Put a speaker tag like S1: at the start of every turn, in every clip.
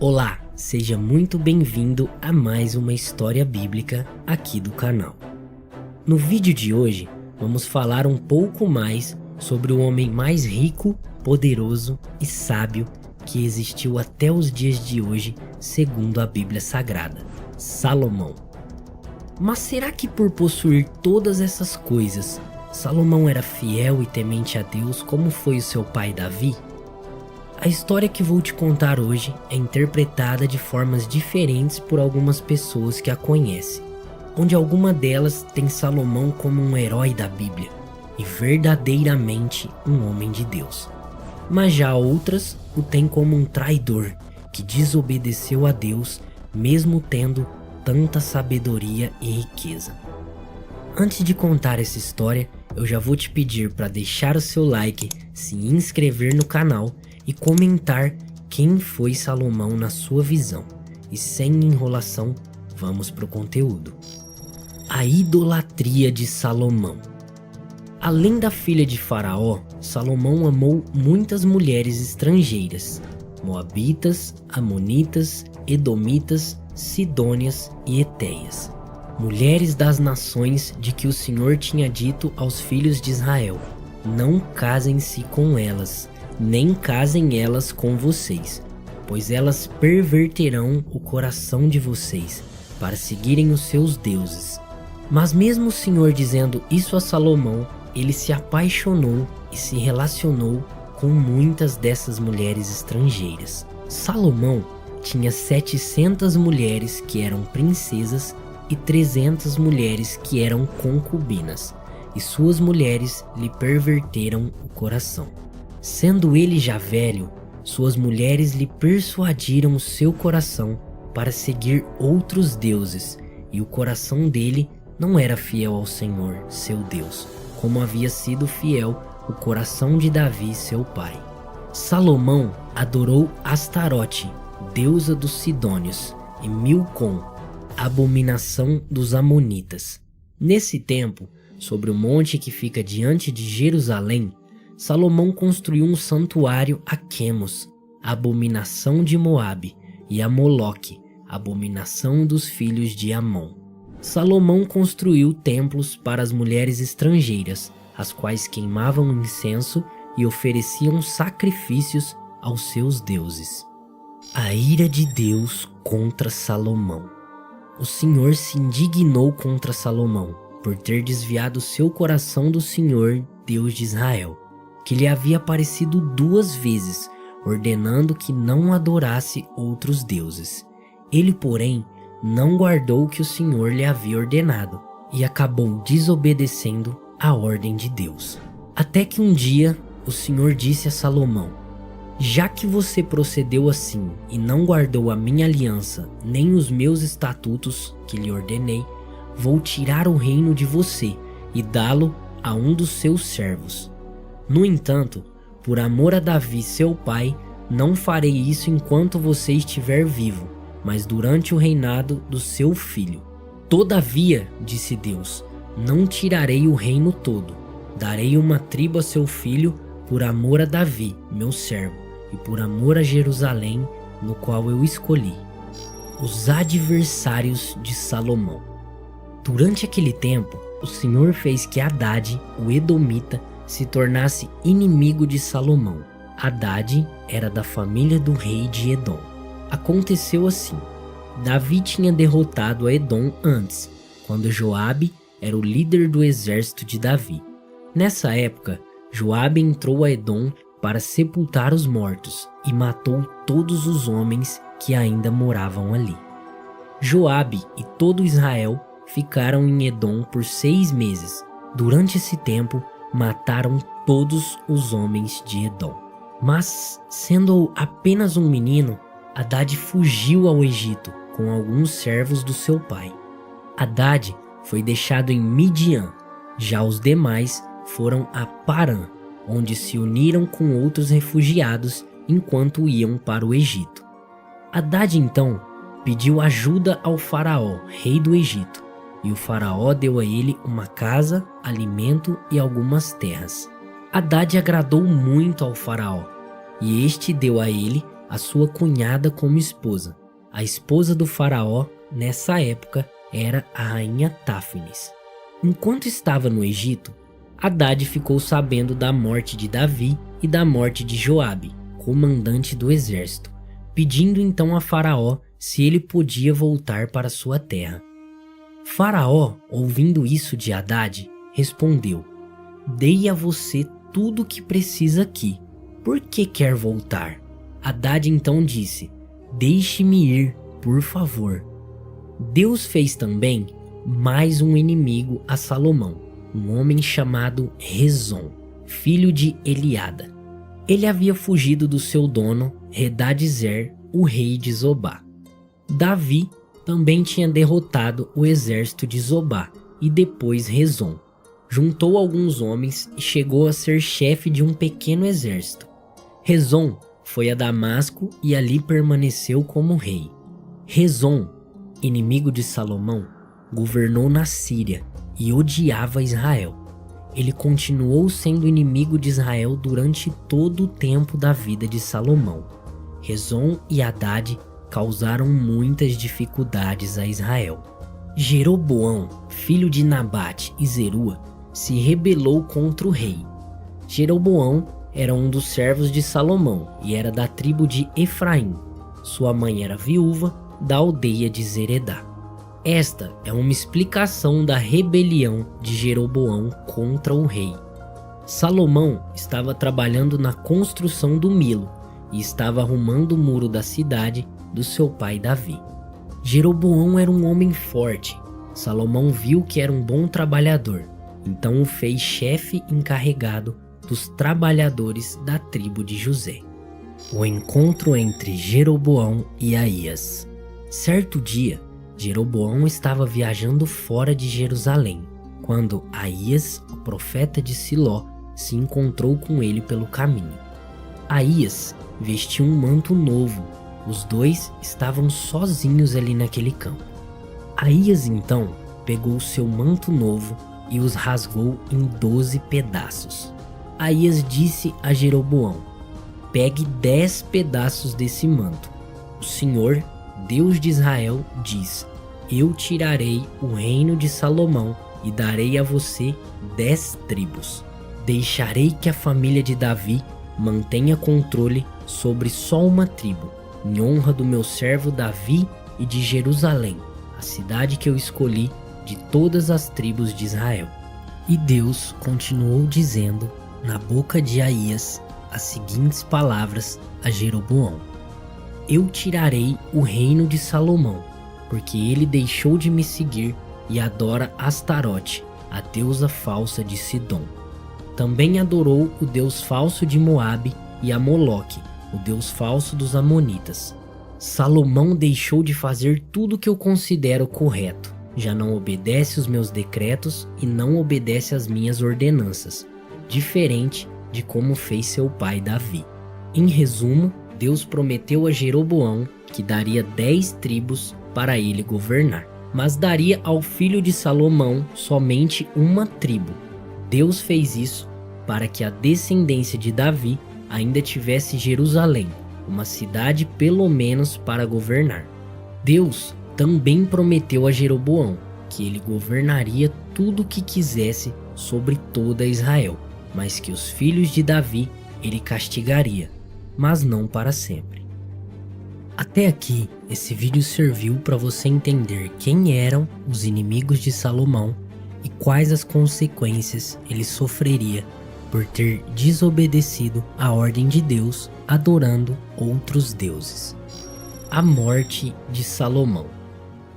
S1: Olá, seja muito bem-vindo a mais uma história bíblica aqui do canal. No vídeo de hoje, vamos falar um pouco mais sobre o homem mais rico, poderoso e sábio que existiu até os dias de hoje, segundo a Bíblia Sagrada, Salomão. Mas será que por possuir todas essas coisas, Salomão era fiel e temente a Deus como foi o seu pai Davi? A história que vou te contar hoje é interpretada de formas diferentes por algumas pessoas que a conhecem, onde alguma delas tem Salomão como um herói da Bíblia e verdadeiramente um homem de Deus. Mas já outras o têm como um traidor que desobedeceu a Deus mesmo tendo tanta sabedoria e riqueza. Antes de contar essa história, eu já vou te pedir para deixar o seu like, se inscrever no canal e comentar quem foi Salomão na sua visão. E sem enrolação, vamos pro conteúdo. A idolatria de Salomão. Além da filha de Faraó, Salomão amou muitas mulheres estrangeiras: moabitas, amonitas, edomitas, sidônias e etéias, mulheres das nações de que o Senhor tinha dito aos filhos de Israel: não casem-se com elas, nem casem elas com vocês, pois elas perverterão o coração de vocês para seguirem os seus deuses. Mas mesmo o Senhor dizendo isso a Salomão, ele se apaixonou e se relacionou com muitas dessas mulheres estrangeiras. Salomão tinha 700 mulheres que eram princesas e 300 mulheres que eram concubinas, e suas mulheres lhe perverteram o coração. Sendo ele já velho, suas mulheres lhe persuadiram o seu coração para seguir outros deuses, e o coração dele não era fiel ao Senhor, seu Deus, como havia sido fiel o coração de Davi, seu pai. Salomão adorou Astarote, deusa dos Sidônios, e Milcom, abominação dos Amonitas. Nesse tempo, sobre o monte que fica diante de Jerusalém, Salomão construiu um santuário a Quemos, abominação de Moabe, e a Moloque, abominação dos filhos de Amon. Salomão construiu templos para as mulheres estrangeiras, as quais queimavam incenso e ofereciam sacrifícios aos seus deuses. A ira de Deus contra Salomão. O Senhor se indignou contra Salomão por ter desviado seu coração do Senhor, Deus de Israel, que lhe havia aparecido 2 vezes, ordenando que não adorasse outros deuses. Ele, porém, não guardou o que o Senhor lhe havia ordenado e acabou desobedecendo a ordem de Deus. Até que um dia o Senhor disse a Salomão: já que você procedeu assim e não guardou a minha aliança nem os meus estatutos que lhe ordenei, vou tirar o reino de você e dá-lo a um dos seus servos. No entanto, por amor a Davi, seu pai, não farei isso enquanto você estiver vivo, mas durante o reinado do seu filho. Todavia, disse Deus, não tirarei o reino todo. Darei uma tribo a seu filho por amor a Davi, meu servo, e por amor a Jerusalém, no qual eu escolhi. Os adversários de Salomão. Durante aquele tempo, o Senhor fez que Hadade, o edomita, se tornasse inimigo de Salomão. Hadade era da família do rei de Edom. Aconteceu assim: Davi tinha derrotado a Edom antes, quando Joabe era o líder do exército de Davi. Nessa época, Joabe entrou a Edom para sepultar os mortos e matou todos os homens que ainda moravam ali. Joabe e todo Israel ficaram em Edom por 6 meses. Durante esse tempo, mataram todos os homens de Edom. Mas, sendo apenas um menino, Hadade fugiu ao Egito com alguns servos do seu pai. Hadade foi deixado em Midian, já os demais foram a Parã, onde se uniram com outros refugiados enquanto iam para o Egito. Hadade então pediu ajuda ao faraó, rei do Egito, e o faraó deu a ele uma casa, alimento e algumas terras. Hadade agradou muito ao faraó, e este deu a ele a sua cunhada como esposa. A esposa do faraó, nessa época, era a rainha Táfnis. Enquanto estava no Egito, Hadad ficou sabendo da morte de Davi e da morte de Joabe, comandante do exército, pedindo então a Faraó se ele podia voltar para sua terra. Faraó, ouvindo isso de Hadad, respondeu: "Dei a você tudo o que precisa aqui. Por que quer voltar?" Hadad então disse: "Deixe-me ir, por favor." Deus fez também mais um inimigo a Salomão, um homem chamado Rezon, filho de Eliada. Ele havia fugido do seu dono, Hadadezer, o rei de Zobá. Davi também tinha derrotado o exército de Zobá e depois Rezon. Juntou alguns homens e chegou a ser chefe de um pequeno exército. Rezon foi a Damasco e ali permaneceu como rei. Rezon, inimigo de Salomão, governou na Síria e odiava Israel. Ele continuou sendo inimigo de Israel durante todo o tempo da vida de Salomão. Rezon e Hadad causaram muitas dificuldades a Israel. Jeroboão, filho de Nabate e Zerua, se rebelou contra o rei. Jeroboão era um dos servos de Salomão e era da tribo de Efraim. Sua mãe era viúva da aldeia de Zeredá. Esta é uma explicação da rebelião de Jeroboão contra o rei. Salomão estava trabalhando na construção do Milo e estava arrumando o muro da cidade do seu pai Davi. Jeroboão era um homem forte. Salomão viu que era um bom trabalhador, então o fez chefe encarregado dos trabalhadores da tribo de José. O encontro entre Jeroboão e Aías. Certo dia, Jeroboão estava viajando fora de Jerusalém, quando Aías, o profeta de Siló, se encontrou com ele pelo caminho. Aías vestia um manto novo. Os dois estavam sozinhos ali naquele campo. Aías então pegou seu manto novo e os rasgou em 12 pedaços. Aías disse a Jeroboão: "Pegue 10 pedaços desse manto. O Senhor, Deus de Israel, diz: Eu tirarei o reino de Salomão e darei a você 10 tribos. Deixarei que a família de Davi mantenha controle sobre só uma tribo, em honra do meu servo Davi e de Jerusalém, a cidade que eu escolhi de todas as tribos de Israel." E Deus continuou dizendo na boca de Aías as seguintes palavras a Jeroboão: "Eu tirarei o reino de Salomão, porque ele deixou de me seguir e adora Astarote, a deusa falsa de Sidom. Também adorou o deus falso de Moabe e a Moloque, o deus falso dos Amonitas. Salomão deixou de fazer tudo o que eu considero correto. Já não obedece os meus decretos e não obedece às minhas ordenanças, diferente de como fez seu pai Davi." Em resumo, Deus prometeu a Jeroboão que daria 10 tribos para ele governar, mas daria ao filho de Salomão somente uma tribo. Deus fez isso para que a descendência de Davi ainda tivesse Jerusalém, uma cidade pelo menos para governar. Deus também prometeu a Jeroboão que ele governaria tudo o que quisesse sobre toda Israel, mas que os filhos de Davi ele castigaria, mas não para sempre. Até aqui, esse vídeo serviu para você entender quem eram os inimigos de Salomão e quais as consequências ele sofreria por ter desobedecido a ordem de Deus, adorando outros deuses. A morte de Salomão.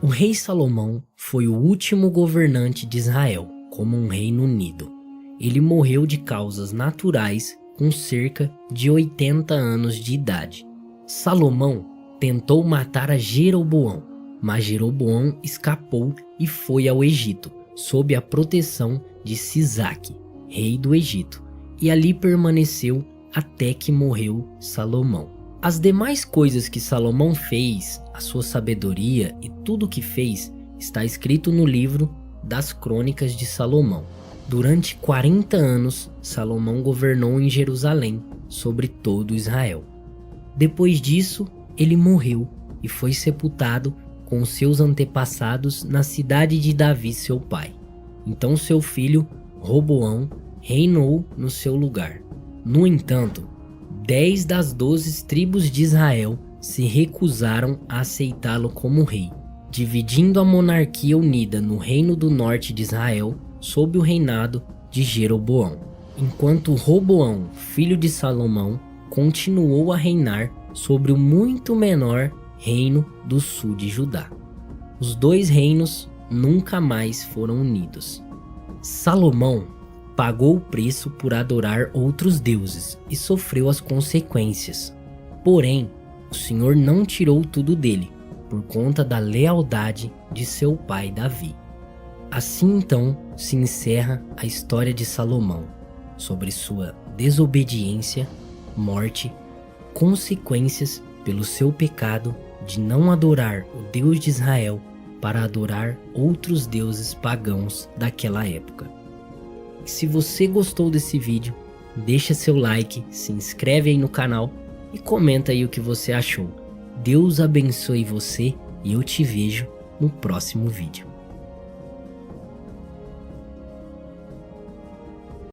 S1: O rei Salomão foi o último governante de Israel como um reino unido. Ele morreu de causas naturais com cerca de 80 anos de idade. Salomão tentou matar a Jeroboão, mas Jeroboão escapou e foi ao Egito, sob a proteção de Sisaque, rei do Egito, e ali permaneceu até que morreu Salomão. As demais coisas que Salomão fez, a sua sabedoria e tudo o que fez, está escrito no livro das Crônicas de Salomão. Durante 40 anos, Salomão governou em Jerusalém sobre todo Israel. Depois disso, ele morreu e foi sepultado com seus antepassados na cidade de Davi, seu pai. Então seu filho, Roboão, reinou no seu lugar. No entanto, 10 das 12 tribos de Israel se recusaram a aceitá-lo como rei, dividindo a monarquia unida no reino do norte de Israel sob o reinado de Jeroboão, enquanto Roboão, filho de Salomão, continuou a reinar sobre o muito menor reino do sul de Judá. Os dois reinos nunca mais foram unidos. Salomão pagou o preço por adorar outros deuses e sofreu as consequências. Porém, o Senhor não tirou tudo dele, por conta da lealdade de seu pai Davi. Assim então se encerra a história de Salomão, sobre sua desobediência, morte, consequências pelo seu pecado de não adorar o Deus de Israel para adorar outros deuses pagãos daquela época. E se você gostou desse vídeo, deixa seu like, se inscreve aí no canal e comenta aí o que você achou. Deus abençoe você e eu te vejo no próximo vídeo.